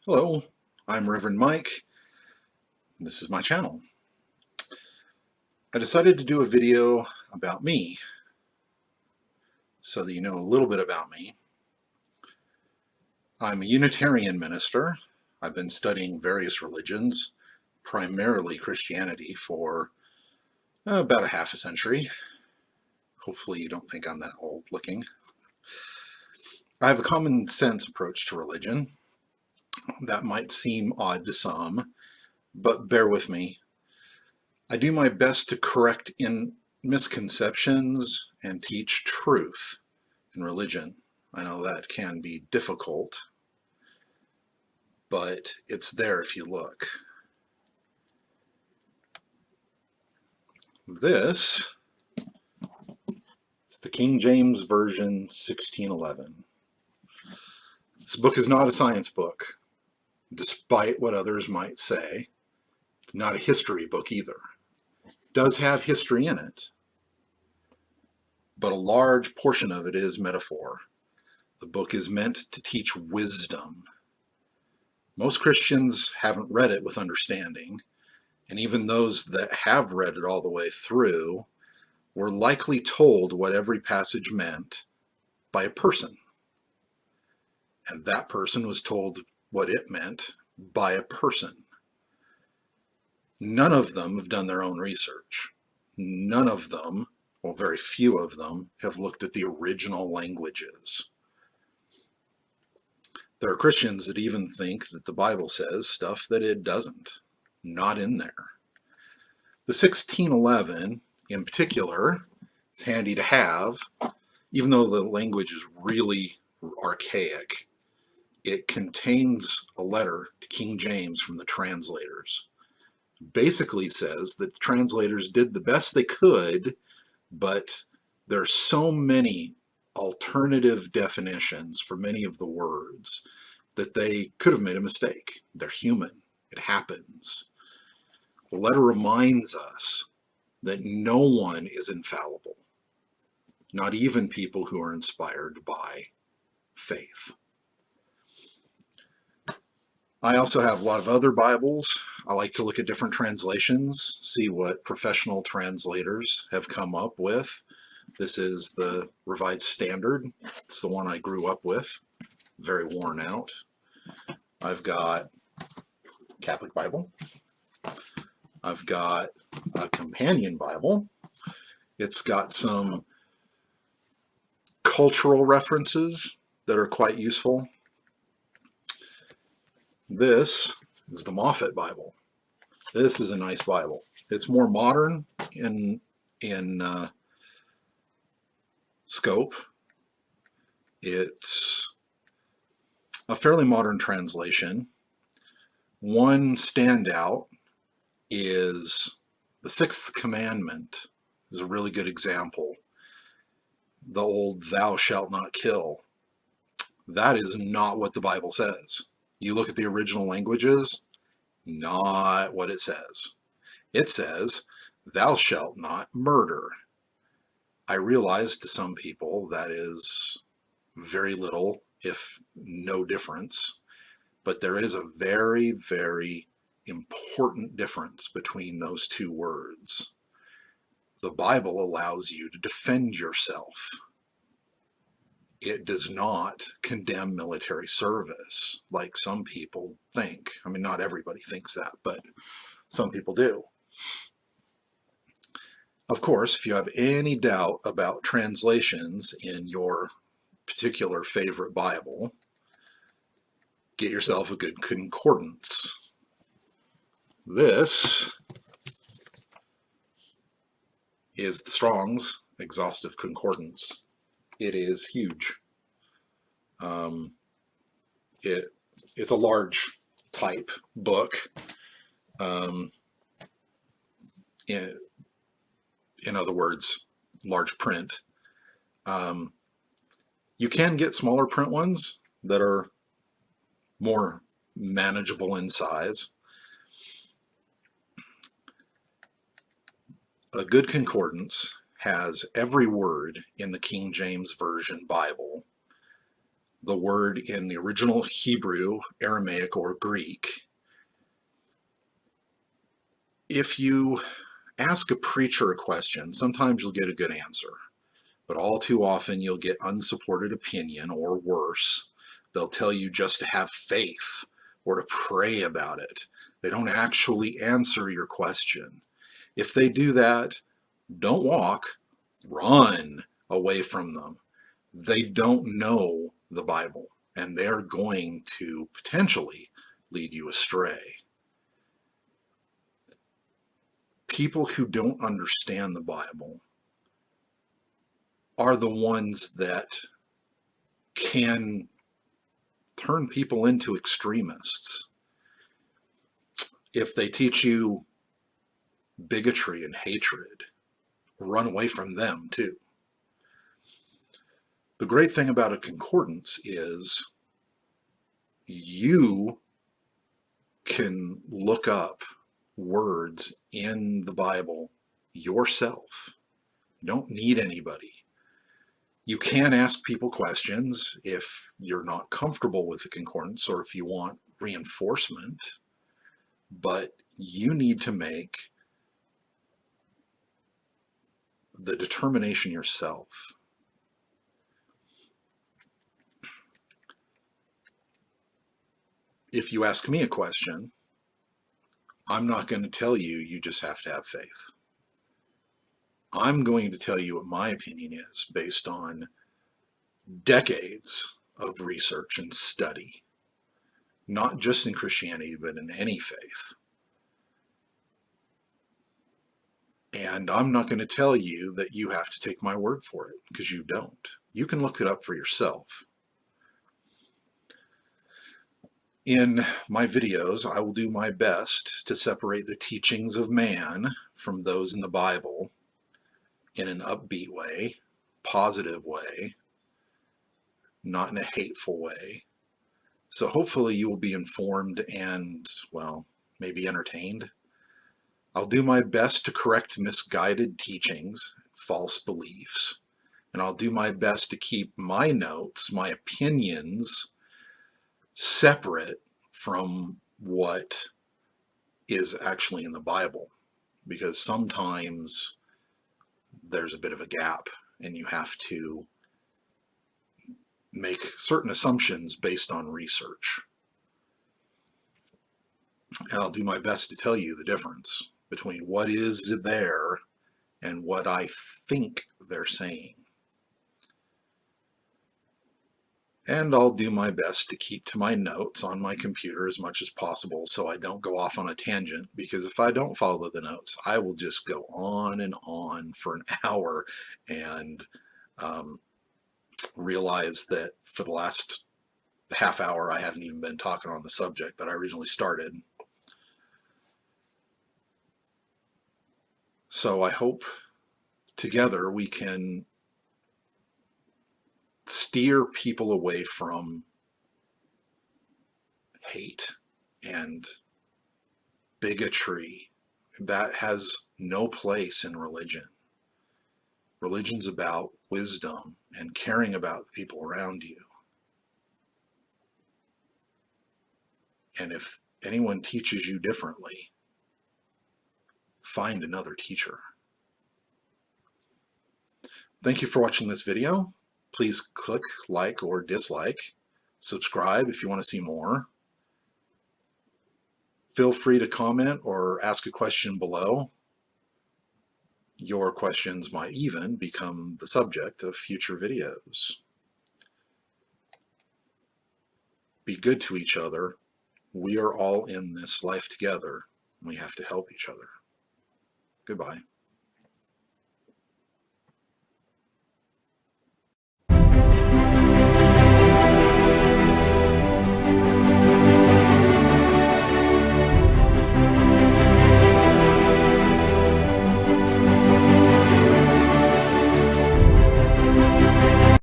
Hello, I'm Reverend Mike. This is my channel. I decided to do a video about me so that you know a little bit about me. I'm a Unitarian minister. I've been studying various religions, primarily Christianity, for about a half a century. Hopefully you don't think I'm that old looking. I have a common sense approach to religion. That might seem odd to some, but bear with me. I do my best to correct misconceptions and teach truth in religion. I know that can be difficult, but it's there if you look. This is the King James Version 1611. This book is not a science book, despite what others might say. It's not a history book either. It does have history in it, but a large portion of it is metaphor. The book is meant to teach wisdom. Most Christians haven't read it with understanding, and even those that have read it all the way through were likely told what every passage meant by a person. And that person was told what it meant by a person. None of them have done their own research. None of them, well, very few of them, have looked at the original languages. There are Christians that even think that the Bible says stuff that it doesn't. Not in there. The 1611, in particular, is handy to have, even though the language is really archaic. It contains a letter to King James from the translators. It basically says that the translators did the best they could, but there are so many alternative definitions for many of the words that they could have made a mistake. They're human. It happens. The letter reminds us that no one is infallible, not even people who are inspired by faith. I also have a lot of other Bibles. I like to look at different translations, see what professional translators have come up with. This is the Revised Standard. It's the one I grew up with, very worn out. I've got Catholic Bible. I've got a companion Bible. It's got some cultural references that are quite useful. This is the Moffat Bible. This is a nice Bible. It's more modern in scope. It's a fairly modern translation. One standout is the Sixth Commandment is a really good example. The old "thou shalt not kill." That is not what the Bible says. You look at the original languages, not what it says. It says, "thou shalt not murder." I realize to some people that is very little, if no difference, but there is a very, very important difference between those two words. The Bible allows you to defend yourself. It does not condemn military service like some people think. I mean, not everybody thinks that, but some people do. Of course, if you have any doubt about translations in your particular favorite Bible, get yourself a good concordance. This is the Strong's Exhaustive Concordance. It is huge. It's a large type book. In other words, large print. You can get smaller print ones that are more manageable in size. A good concordance has every word in the King James Version Bible the word in the original Hebrew, Aramaic, or Greek. If you ask a preacher a question, sometimes you'll get a good answer, but all too often you'll get unsupported opinion, or worse, they'll tell you just to have faith or to pray about it. They don't actually answer your question. If they do that, don't walk, run away from them. They don't know the Bible, and they're going to potentially lead you astray. People who don't understand the Bible are the ones that can turn people into extremists. If they teach you bigotry and hatred, run away from them too. The great thing about a concordance is you can look up words in the Bible yourself. You don't need anybody. You can ask people questions if you're not comfortable with the concordance or if you want reinforcement, but you need to make the determination yourself. If you ask me a question, I'm not going to tell you you just have to have faith. I'm going to tell you what my opinion is based on decades of research and study, not just in Christianity, but in any faith. And I'm not going to tell you that you have to take my word for it, because you don't. You can look it up for yourself. In my videos, I will do my best to separate the teachings of man from those in the Bible in an upbeat way, positive way, not in a hateful way. So hopefully you will be informed and, well, maybe entertained. I'll do my best to correct misguided teachings, false beliefs, and I'll do my best to keep my notes, my opinions, separate from what is actually in the Bible, because sometimes there's a bit of a gap and you have to make certain assumptions based on research. And I'll do my best to tell you the difference between what is there and what I think they're saying. And I'll do my best to keep to my notes on my computer as much as possible so I don't go off on a tangent, because if I don't follow the notes, I will just go on and on for an hour and realize that for the last half hour I haven't even been talking on the subject that I originally started. So I hope together we can steer people away from hate and bigotry. That has no place in religion. Religion's about wisdom and caring about the people around you. And if anyone teaches you differently, find another teacher. Thank you for watching this video. Please click like or dislike. Subscribe if you want to see more. Feel free to comment or ask a question below. Your questions might even become the subject of future videos. Be good to each other. We are all in this life together. We have to help each other. Goodbye.